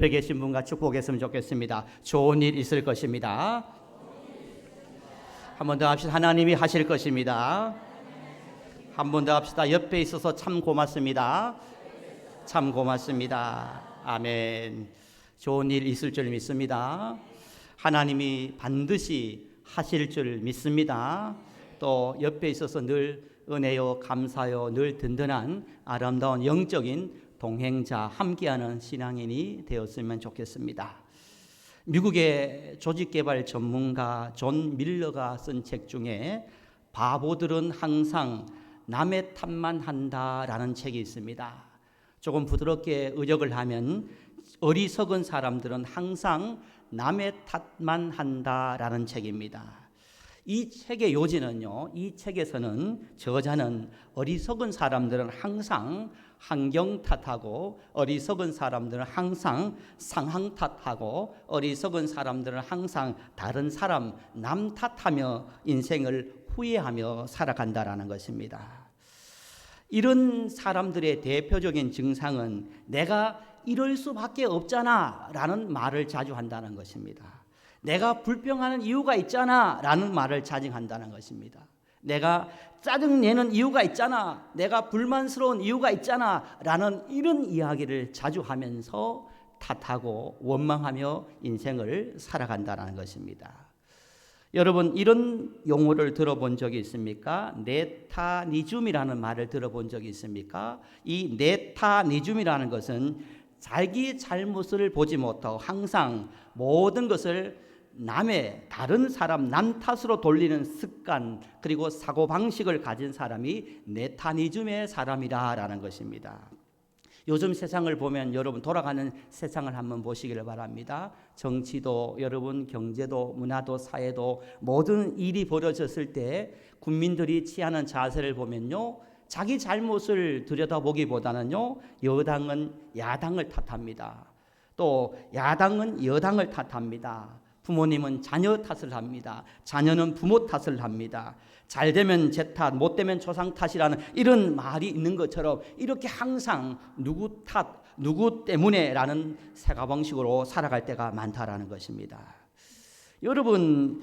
옆에 계신 분과 축복했으면 좋겠습니다. 좋은 일 있을 것입니다. 한 번 더 합시다. 하나님이 하실 것입니다. 한 번 더 합시다. 옆에 있어서 참 고맙습니다. 참 고맙습니다. 아멘. 좋은 일 있을 줄 믿습니다. 하나님이 반드시 하실 줄 믿습니다. 또 옆에 있어서 늘 은혜요, 감사요, 늘 든든한 아름다운 영적인 동행자, 함께하는 신앙인이 되었으면 좋겠습니다. 미국의 조직개발 전문가 존 밀러가 쓴 책 중에 바보들은 항상 남의 탓만 한다라는 책이 있습니다. 조금 부드럽게 의역을 하면 어리석은 사람들은 항상 남의 탓만 한다라는 책입니다. 이 책의 요지는요, 이 책에서는 저자는 어리석은 사람들은 항상 환경 탓하고, 어리석은 사람들은 항상 상황 탓하고, 어리석은 사람들은 항상 다른 사람, 남 탓하며 인생을 후회하며 살아간다라는 것입니다. 이런 사람들의 대표적인 증상은 내가 이럴 수밖에 없잖아 라는 말을 자주 한다는 것입니다. 내가 불평하는 이유가 있잖아 라는 말을 자증한다는 것입니다. 내가 짜증내는 이유가 있잖아, 내가 불만스러운 이유가 있잖아 라는 이런 이야기를 자주 하면서 탓하고 원망하며 인생을 살아간다는 것입니다. 여러분, 이런 용어를 들어본 적이 있습니까? 네타니즘이라는 말을 들어본 적이 있습니까? 이 네타니즘이라는 것은 자기 잘못을 보지 못하고 항상 모든 것을 남의, 다른 사람, 남 탓으로 돌리는 습관, 그리고 사고방식을 가진 사람이 네타니즘의 사람이라는 것입니다. 요즘 세상을 보면 여러분, 돌아가는 세상을 한번 보시기를 바랍니다. 정치도, 여러분, 경제도, 문화도, 사회도 모든 일이 벌어졌을 때 국민들이 취하는 자세를 보면요, 자기 잘못을 들여다보기보다는요, 여당은 야당을 탓합니다. 또 야당은 여당을 탓합니다. 부모님은 자녀 탓을 합니다. 자녀는 부모 탓을 합니다. 잘 되면 제 탓, 못 되면 조상 탓이라는 이런 말이 있는 것처럼 이렇게 항상 누구 탓, 누구 때문에 라는 사고방식으로 살아갈 때가 많다라는 것입니다. 여러분,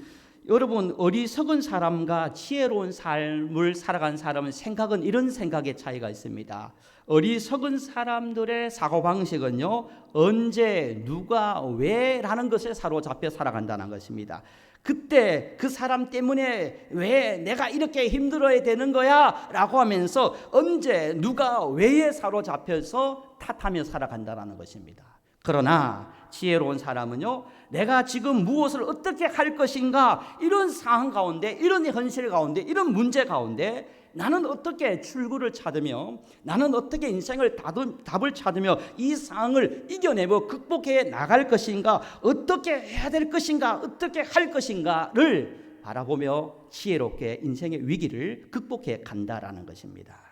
어리석은 사람과 지혜로운 삶을 살아간 사람은 생각은 이런 생각의 차이가 있습니다. 어리석은 사람들의 사고방식은요, 언제, 누가, 왜 라는 것에 사로잡혀 살아간다는 것입니다. 그때 그 사람 때문에 왜 내가 이렇게 힘들어야 되는 거야 라고 하면서 언제, 누가, 왜에 사로잡혀서 탓하며 살아간다는 것입니다. 그러나 지혜로운 사람은요, 내가 지금 무엇을 어떻게 할 것인가, 이런 상황 가운데, 이런 현실 가운데, 이런 문제 가운데 나는 어떻게 출구를 찾으며, 나는 어떻게 인생을 답을 찾으며 이 상황을 이겨내고 극복해 나갈 것인가, 어떻게 해야 될 것인가, 어떻게 할 것인가를 바라보며 지혜롭게 인생의 위기를 극복해 간다라는 것입니다.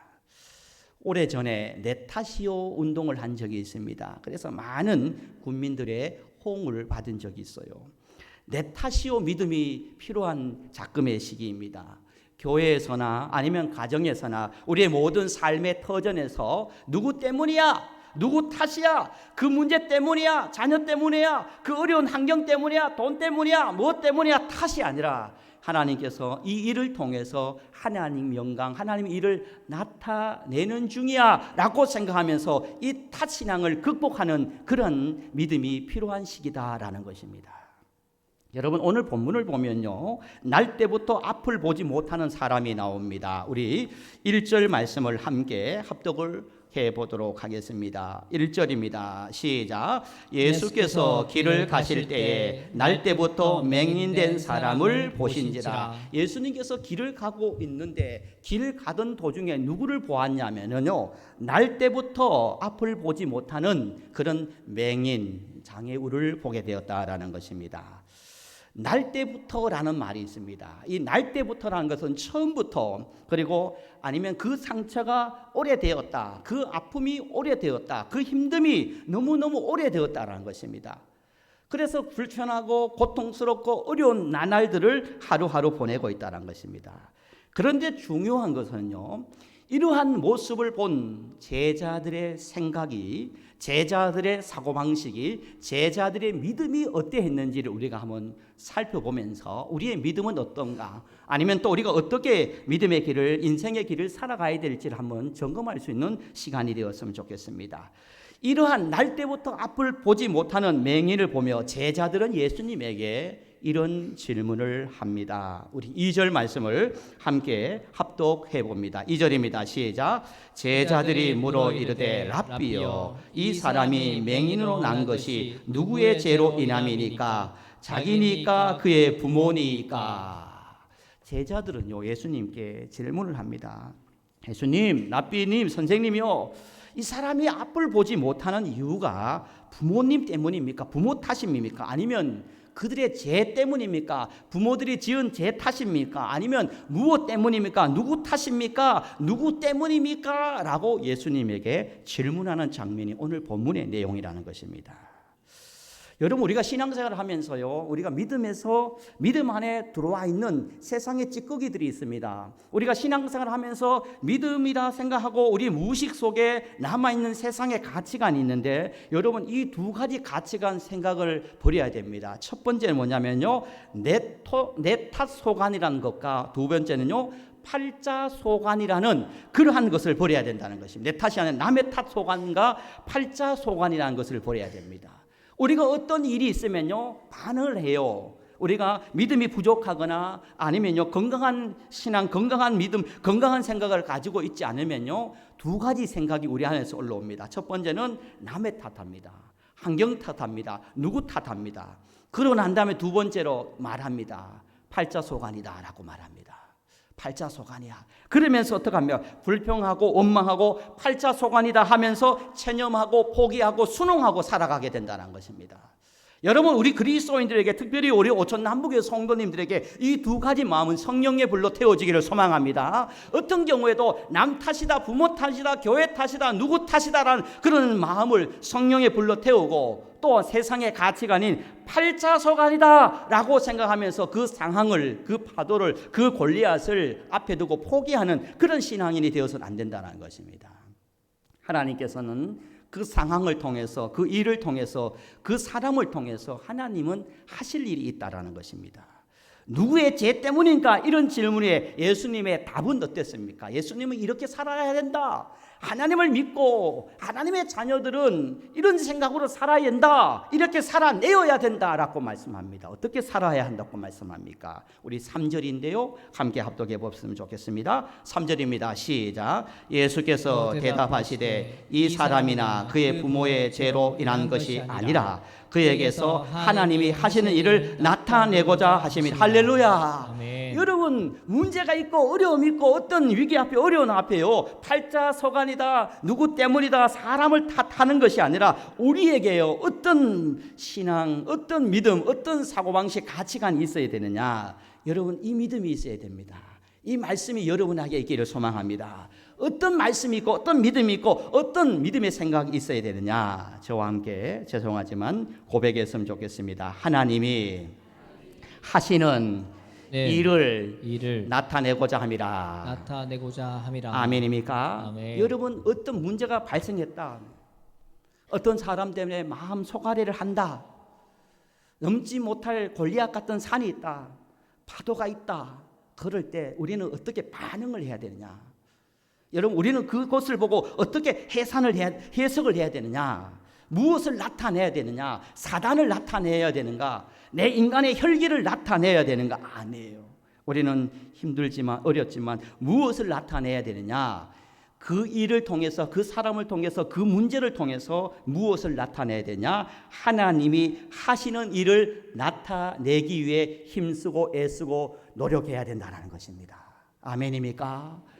오래전에 내 탓이요 운동을 한 적이 있습니다. 그래서 많은 국민들의 호응을 받은 적이 있어요. 내 탓이요 믿음이 필요한 작금의 시기입니다. 교회에서나 아니면 가정에서나 우리의 모든 삶의 터전에서 누구 때문이야? 누구 탓이야? 그 문제 때문이야? 자녀 때문이야? 그 어려운 환경 때문이야? 돈 때문이야? 무엇 때문이야? 탓이 아니라 하나님께서 이 일을 통해서 하나님 영광, 하나님 일을 나타내는 중이야 라고 생각하면서 이 탓신앙을 극복하는 그런 믿음이 필요한 시기다라는 것입니다. 여러분, 오늘 본문을 보면요, 날 때부터 앞을 보지 못하는 사람이 나옵니다. 우리 1절 말씀을 함께 합독을 해보도록 하겠습니다. 1절입니다. 시작. 예수께서 길을 가실 때에 날 때부터 맹인된 사람을 보신지라. 예수님께서 길을 가고 있는데 길 가던 도중에 누구를 보았냐면요, 날 때부터 앞을 보지 못하는 그런 맹인, 장애우를 보게 되었다라는 것입니다. 날 때부터라는 말이 있습니다. 이 날 때부터라는 것은 처음부터, 그리고 아니면 그 상처가 오래되었다, 그 아픔이 오래되었다, 그 힘듦이 너무너무 오래되었다라는 것입니다. 그래서 불편하고 고통스럽고 어려운 나날들을 하루하루 보내고 있다는 것입니다. 그런데 중요한 것은요, 이러한 모습을 본 제자들의 생각이, 제자들의 사고방식이, 제자들의 믿음이 어떠했는지를 우리가 한번 살펴보면서 우리의 믿음은 어떤가, 아니면 또 우리가 어떻게 믿음의 길을, 인생의 길을 살아가야 될지를 한번 점검할 수 있는 시간이 되었으면 좋겠습니다. 이러한 날 때부터 앞을 보지 못하는 맹인을 보며 제자들은 예수님에게 이런 질문을 합니다. 우리 2절 말씀을 함께 합독해 봅니다. 2절입니다. 시작. 제자들이 물어 이르되 랍비여, 이 사람이 맹인으로 난 것이 누구의 죄로 인함이니까? 자기니까 그의 부모니까? 제자들은요, 예수님께 질문을 합니다. 예수님, 랍비님, 선생님이요, 이 사람이 앞을 보지 못하는 이유가 부모님 때문입니까? 부모 탓입니까? 아니면 그들의 죄 때문입니까? 부모들이 지은 죄 탓입니까? 아니면 무엇 때문입니까? 누구 탓입니까? 누구 때문입니까? 라고 예수님에게 질문하는 장면이 오늘 본문의 내용이라는 것입니다. 여러분, 우리가 신앙생활을 하면서요, 우리가 믿음에서 믿음 안에 들어와 있는 세상의 찌꺼기들이 있습니다. 우리가 신앙생활을 하면서 믿음이라 생각하고 우리 무의식 속에 남아있는 세상의 가치관이 있는데, 여러분, 이 두 가지 가치관 생각을 버려야 됩니다. 첫 번째는 뭐냐면요, 내 탓 소관이라는 것과, 두 번째는요, 팔자소관이라는 그러한 것을 버려야 된다는 것입니다. 내 탓이 아니라 남의 탓 소관과 팔자소관이라는 것을 버려야 됩니다. 우리가 어떤 일이 있으면요, 반응을 해요. 우리가 믿음이 부족하거나 아니면요, 건강한 신앙, 건강한 믿음, 건강한 생각을 가지고 있지 않으면요, 두 가지 생각이 우리 안에서 올라옵니다. 첫 번째는 남의 탓합니다. 환경 탓합니다. 누구 탓합니다. 그러고 난 다음에 두 번째로 말합니다. 팔자소관이다라고 말합니다. 팔자소관이야. 그러면서 어떻게 하며 불평하고 원망하고 팔자소관이다 하면서 체념하고 포기하고 순응하고 살아가게 된다는 것입니다. 여러분, 우리 그리스도인들에게, 특별히 우리 오촌 남북의 성도님들에게 이 두 가지 마음은 성령의 불로 태워지기를 소망합니다. 어떤 경우에도 남 탓이다, 부모 탓이다, 교회 탓이다, 누구 탓이다라는 그런 마음을 성령의 불로 태우고, 또 세상의 가치관인 팔자소관이다 라고 생각하면서 그 상황을, 그 파도를, 그 골리앗을 앞에 두고 포기하는 그런 신앙인이 되어서는 안 된다는 것입니다. 하나님께서는 그 상황을 통해서, 그 일을 통해서, 그 사람을 통해서 하나님은 하실 일이 있다라는 것입니다. 누구의 죄 때문인가? 이런 질문에 예수님의 답은 어땠습니까? 예수님은 이렇게 살아야 된다. 하나님을 믿고 하나님의 자녀들은 이런 생각으로 살아야 된다. 이렇게 살아내어야 된다라고 말씀합니다. 어떻게 살아야 한다고 말씀합니까? 우리 3절인데요. 함께 합독해 보시면 좋겠습니다. 3절입니다. 시작. 예수께서 대답하시되 이 사람이나 그의 부모의 죄로 인한 것이 아니라 그에게서 하나님이 하시는 일을 나타내고자 하십니다. 할렐루야. 아멘. 여러분, 문제가 있고 어려움이 있고 어떤 위기 앞에, 어려운 앞에요, 팔자소관이다, 누구 때문이다, 사람을 탓하는 것이 아니라 우리에게요, 어떤 신앙, 어떤 믿음, 어떤 사고방식, 가치관이 있어야 되느냐. 여러분, 이 믿음이 있어야 됩니다. 이 말씀이 여러분에게 있기를 소망합니다. 어떤 말씀이 있고 어떤 믿음이 있고 어떤 믿음의 생각이 있어야 되느냐. 저와 함께 죄송하지만 고백했으면 좋겠습니다. 하나님이 하시는 일을 나타내고자 함이라. 아멘입니까? 아멘. 여러분, 어떤 문제가 발생했다, 어떤 사람 때문에 마음 소가리를 한다, 넘지 못할 골리앗 같은 산이 있다, 파도가 있다, 그럴 때 우리는 어떻게 반응을 해야 되느냐. 여러분, 우리는 그것을 보고 어떻게 해석을 해야 되느냐. 무엇을 나타내야 되느냐. 사단을 나타내야 되는가, 내 인간의 혈기를 나타내야 되는가. 아니에요. 우리는 힘들지만 어렵지만 무엇을 나타내야 되느냐. 그 일을 통해서, 그 사람을 통해서, 그 문제를 통해서 무엇을 나타내야 되냐. 하나님이 하시는 일을 나타내기 위해 힘쓰고 애쓰고 노력해야 된다는 것입니다. 아멘입니까?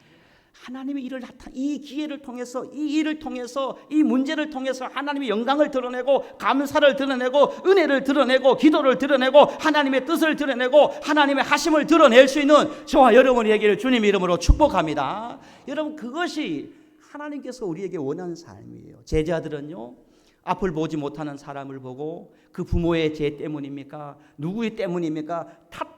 하나님의 일을 이 기회를 통해서, 이 일을 통해서, 이 문제를 통해서 하나님의 영광을 드러내고, 감사를 드러내고, 은혜를 드러내고, 기도를 드러내고, 하나님의 뜻을 드러내고, 하나님의 하심을 드러낼 수 있는 저와 여러분에게를 주님 이름으로 축복합니다. 여러분, 그것이 하나님께서 우리에게 원하는 삶이에요. 제자들은요, 앞을 보지 못하는 사람을 보고 그 부모의 죄 때문입니까? 누구의 때문입니까?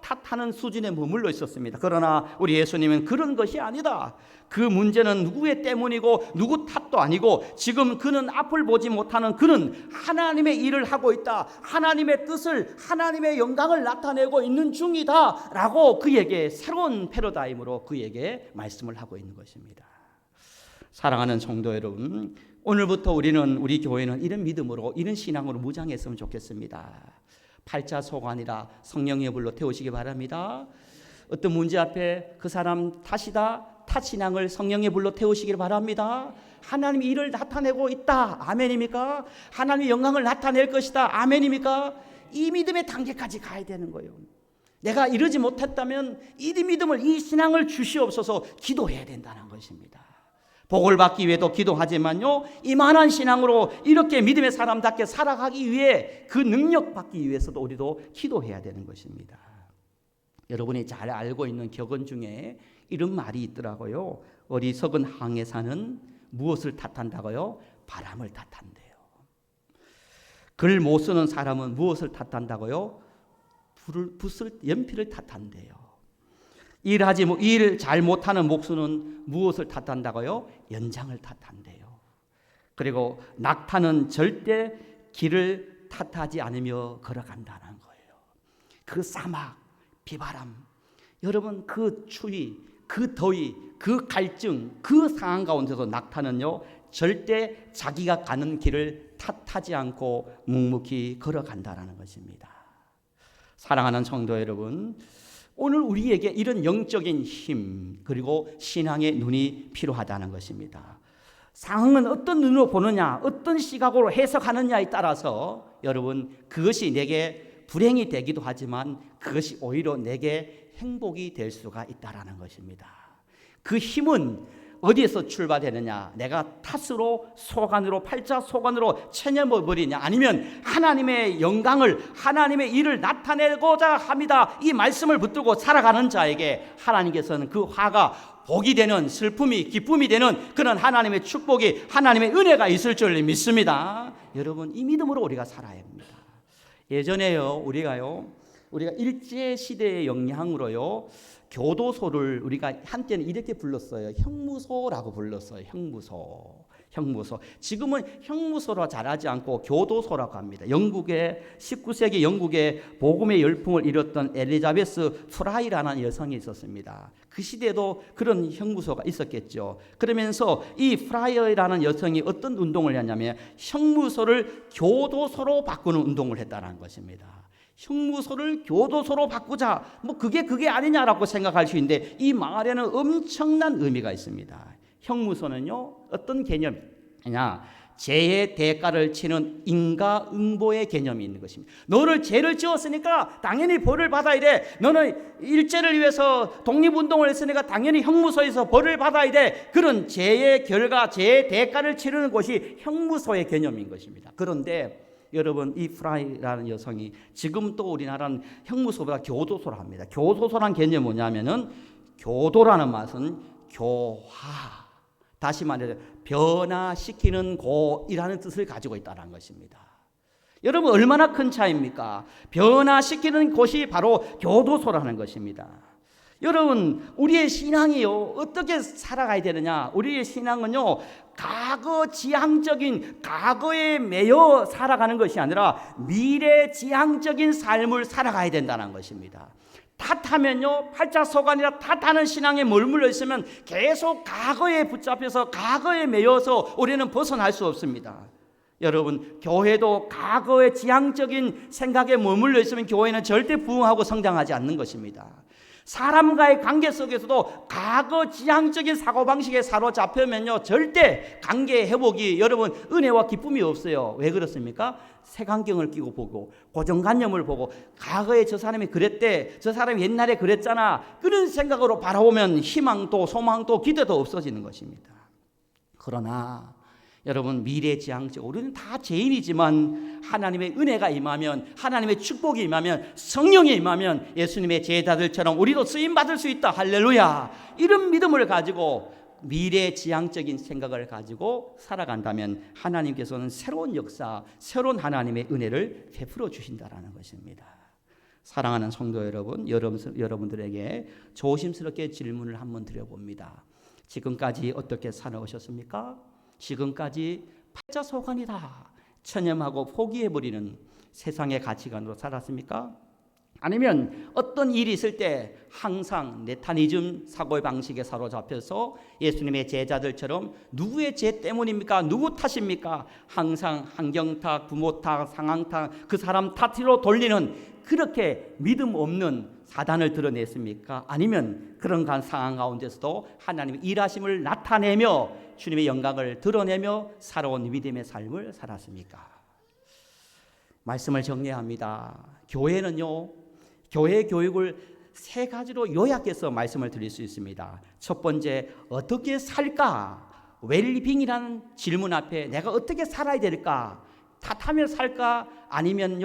탓하는 수준에 머물러 있었습니다. 그러나 우리 예수님은 그런 것이 아니다. 그 문제는 누구의 때문이고 누구 탓도 아니고 지금 그는 앞을 보지 못하는 그는 하나님의 일을 하고 있다. 하나님의 뜻을, 하나님의 영광을 나타내고 있는 중이다 라고 그에게 새로운 패러다임으로 그에게 말씀을 하고 있는 것입니다. 사랑하는 성도 여러분, 오늘부터 우리 교회는 이런 믿음으로, 이런 신앙으로 무장했으면 좋겠습니다. 팔자소관이라 성령의 불로 태우시기 바랍니다. 어떤 문제 앞에 그 사람 탓이다, 탓신앙을 성령의 불로 태우시길 바랍니다. 하나님이 이를 나타내고 있다. 아멘입니까? 하나님의 영광을 나타낼 것이다. 아멘입니까? 이 믿음의 단계까지 가야 되는 거예요. 내가 이러지 못했다면 이 믿음을, 이 신앙을 주시옵소서 기도해야 된다는 것입니다. 복을 받기 위해도 기도하지만요, 이만한 신앙으로 이렇게 믿음의 사람답게 살아가기 위해 그 능력 받기 위해서도 우리도 기도해야 되는 것입니다. 여러분이 잘 알고 있는 격언 중에 이런 말이 있더라고요. 어리석은 항해사는 무엇을 탓한다고요? 바람을 탓한대요. 글 못 쓰는 사람은 무엇을 탓한다고요? 연필을 탓한대요. 일 잘 못하는 목수는 무엇을 탓한다고요? 연장을 탓한대요. 그리고 낙타는 절대 길을 탓하지 않으며 걸어간다는 거예요. 그 사막, 비바람, 여러분 그 추위, 그 더위, 그 갈증, 그 상황 가운데서 낙타는요 절대 자기가 가는 길을 탓하지 않고 묵묵히 걸어간다는 것입니다. 사랑하는 성도 여러분, 오늘 우리에게 이런 영적인 힘 그리고 신앙의 눈이 필요하다는 것입니다. 상황은 어떤 눈으로 보느냐, 어떤 시각으로 해석하느냐에 따라서 여러분 그것이 내게 불행이 되기도 하지만 그것이 오히려 내게 행복이 될 수가 있다는 것입니다. 그 힘은 어디에서 출발되느냐? 내가 탓으로, 소관으로, 팔자소관으로 체념해버리냐? 아니면 하나님의 영광을, 하나님의 일을 나타내고자 합니다. 이 말씀을 붙들고 살아가는 자에게 하나님께서는 그 화가 복이 되는, 슬픔이 기쁨이 되는 그런 하나님의 축복이, 하나님의 은혜가 있을 줄 믿습니다. 여러분, 이 믿음으로 우리가 살아야 합니다. 예전에요, 우리가 일제시대의 영향으로요, 교도소를 우리가 한때는 이렇게 불렀어요. 형무소라고 불렀어요. 형무소. 지금은 형무소로 잘하지 않고 교도소라고 합니다. 영국의 19세기 영국의 복음의 열풍을 이뤘던 엘리자베스 프라이라는 여성이 있었습니다. 그 시대에도 그런 형무소가 있었겠죠. 그러면서 이 프라이라는 여성이 어떤 운동을 했냐면 형무소를 교도소로 바꾸는 운동을 했다는 것입니다. 형무소를 교도소로 바꾸자, 그게 아니냐라고 생각할 수 있는데 이 말에는 엄청난 의미가 있습니다. 형무소는요 어떤 개념이냐, 죄의 대가를 치는 인과응보의 개념이 있는 것입니다. 너를 죄를 지었으니까 당연히 벌을 받아야 돼. 너는 일제를 위해서 독립운동을 했으니까 당연히 형무소에서 벌을 받아야 돼. 그런 죄의 결과, 죄의 대가를 치르는 것이 형무소의 개념인 것입니다. 그런데 여러분, 이 프라이라는 여성이 지금 또 우리나라는 형무소보다 교도소라 합니다. 교도소란 개념이 뭐냐면은, 교도라는 말은 교화, 다시 말해서 변화시키는 곳이라는 뜻을 가지고 있다는 것입니다. 여러분, 얼마나 큰 차이입니까? 변화시키는 곳이 바로 교도소라는 것입니다. 여러분, 우리의 신앙이요 어떻게 살아가야 되느냐? 우리의 신앙은요 과거 지향적인, 과거에 매여 살아가는 것이 아니라 미래 지향적인 삶을 살아가야 된다는 것입니다. 탓하면요, 팔자소관이라 탓하는 신앙에 머물러 있으면 계속 과거에 붙잡혀서 과거에 매여서 우리는 벗어날 수 없습니다. 여러분, 교회도 과거의 지향적인 생각에 머물러 있으면 교회는 절대 부흥하고 성장하지 않는 것입니다. 사람과의 관계 속에서도 과거 지향적인 사고방식에 사로잡히면요 절대 관계 회복이, 여러분, 은혜와 기쁨이 없어요. 왜 그렇습니까? 색안경을 끼고 보고 고정관념을 보고 과거에 저 사람이 그랬대, 저 사람이 옛날에 그랬잖아, 그런 생각으로 바라보면 희망도 소망도 기대도 없어지는 것입니다. 그러나 여러분, 미래지향적, 우리는 다 죄인이지만 하나님의 은혜가 임하면, 하나님의 축복이 임하면, 성령이 임하면 예수님의 제자들처럼 우리도 쓰임받을 수 있다. 할렐루야. 이런 믿음을 가지고 미래지향적인 생각을 가지고 살아간다면 하나님께서는 새로운 역사, 새로운 하나님의 은혜를 베풀어 주신다라는 것입니다. 사랑하는 성도 여러분, 여러분들에게 조심스럽게 질문을 한번 드려봅니다. 지금까지 어떻게 살아오셨습니까? 지금까지 팔자소관이다, 천념하고 포기해버리는 세상의 가치관으로 살았습니까? 아니면 어떤 일이 있을 때 항상 네타니즘 사고의 방식에 사로잡혀서 예수님의 제자들처럼 누구의 죄 때문입니까? 누구 탓입니까? 항상 환경 탓, 부모 탓, 상황 탓, 그 사람 탓으로 돌리는 그렇게 믿음 없는 사단을 드러냈습니까? 아니면 그런 상황 가운데서도 하나님의 일하심을 나타내며 주님의 영광을 드러내며 살아온 믿음의 삶을 살았습니까? 말씀을 정리합니다. 교회는요, 교회 교육을 세 가지로 요약해서 말씀을 드릴 수 있습니다. 첫 번째, 어떻게 살까? 웰빙이라는 질문 앞에 내가 어떻게 살아야 될까? 탓하며 살까? 아니면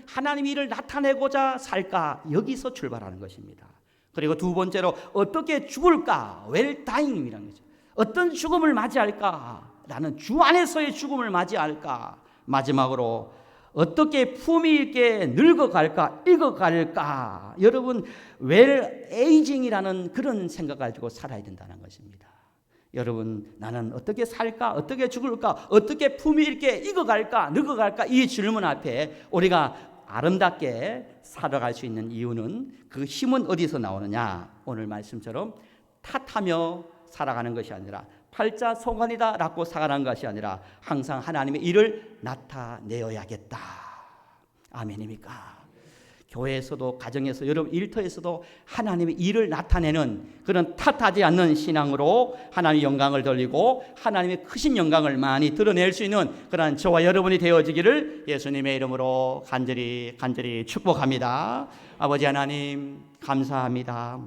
하나님의 일을 나타내고자 살까? 여기서 출발하는 것입니다. 그리고 두 번째로 어떻게 죽을까? 웰다잉이라는 거죠. 어떤 죽음을 맞이할까? 나는 주 안에서의 죽음을 맞이할까? 마지막으로 어떻게 품위 있게 늙어갈까, 익어갈까? 여러분, 웰 에이징이라는 그런 생각 가지고 살아야 된다는 것입니다. 여러분, 나는 어떻게 살까, 어떻게 죽을까, 어떻게 품위 있게 익어갈까, 늙어갈까? 이 질문 앞에 우리가 아름답게 살아갈 수 있는 이유는, 그 힘은 어디서 나오느냐? 오늘 말씀처럼 탓하며 살아가는 것이 아니라, 팔자소관이다 라고 살아가는 것이 아니라 항상 하나님의 일을 나타내어야겠다. 아멘입니까? 교회에서도, 가정에서, 여러분 일터에서도 하나님의 일을 나타내는 그런 탓하지 않는 신앙으로 하나님의 영광을 돌리고 하나님의 크신 영광을 많이 드러낼 수 있는 그런 저와 여러분이 되어지기를 예수님의 이름으로 간절히 축복합니다. 아버지 하나님, 감사합니다.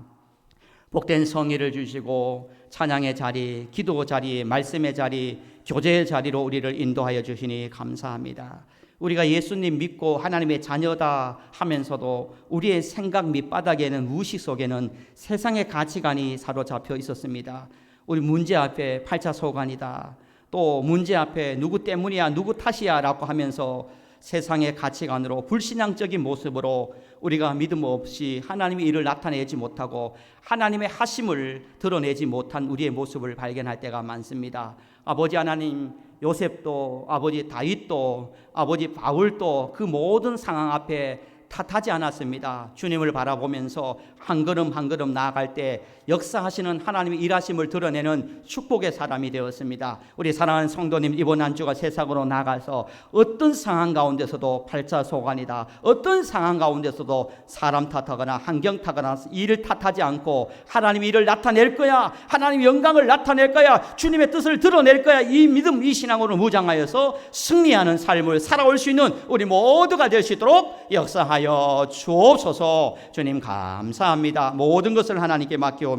복된 성의를 주시고 찬양의 자리, 기도 자리, 말씀의 자리, 교제의 자리로 우리를 인도하여 주시니 감사합니다. 우리가 예수님 믿고 하나님의 자녀다 하면서도 우리의 생각 밑바닥에는, 무의식 속에는 세상의 가치관이 사로잡혀 있었습니다. 우리 문제 앞에 팔자소관이다, 또 문제 앞에 누구 때문이야, 누구 탓이야 라고 하면서 세상의 가치관으로 불신앙적인 모습으로 우리가 믿음 없이 하나님의 일을 나타내지 못하고 하나님의 하심을 드러내지 못한 우리의 모습을 발견할 때가 많습니다. 아버지 하나님, 요셉도, 아버지 다윗도, 아버지 바울도 그 모든 상황 앞에 탓하지 않았습니다. 주님을 바라보면서 한 걸음 한 걸음 나아갈 때 역사하시는 하나님의 일하심을 드러내는 축복의 사람이 되었습니다. 우리 사랑하는 성도님, 이번 한 주가 세상으로 나가서 어떤 상황 가운데서도 팔자소관이다, 어떤 상황 가운데서도 사람 탓하거나 환경 탓하거나 일을 탓하지 않고 하나님의 일을 나타낼 거야, 하나님의 영광을 나타낼 거야, 주님의 뜻을 드러낼 거야, 이 믿음, 이 신앙으로 무장하여서 승리하는 삶을 살아올 수 있는 우리 모두가 될 수 있도록 역사하여 주옵소서. 주님 감사합니다. 모든 것을 하나님께 맡겨오며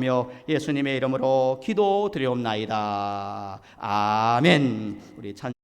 예수님의 이름으로 기도드리옵나이다. 아멘. 우리 찬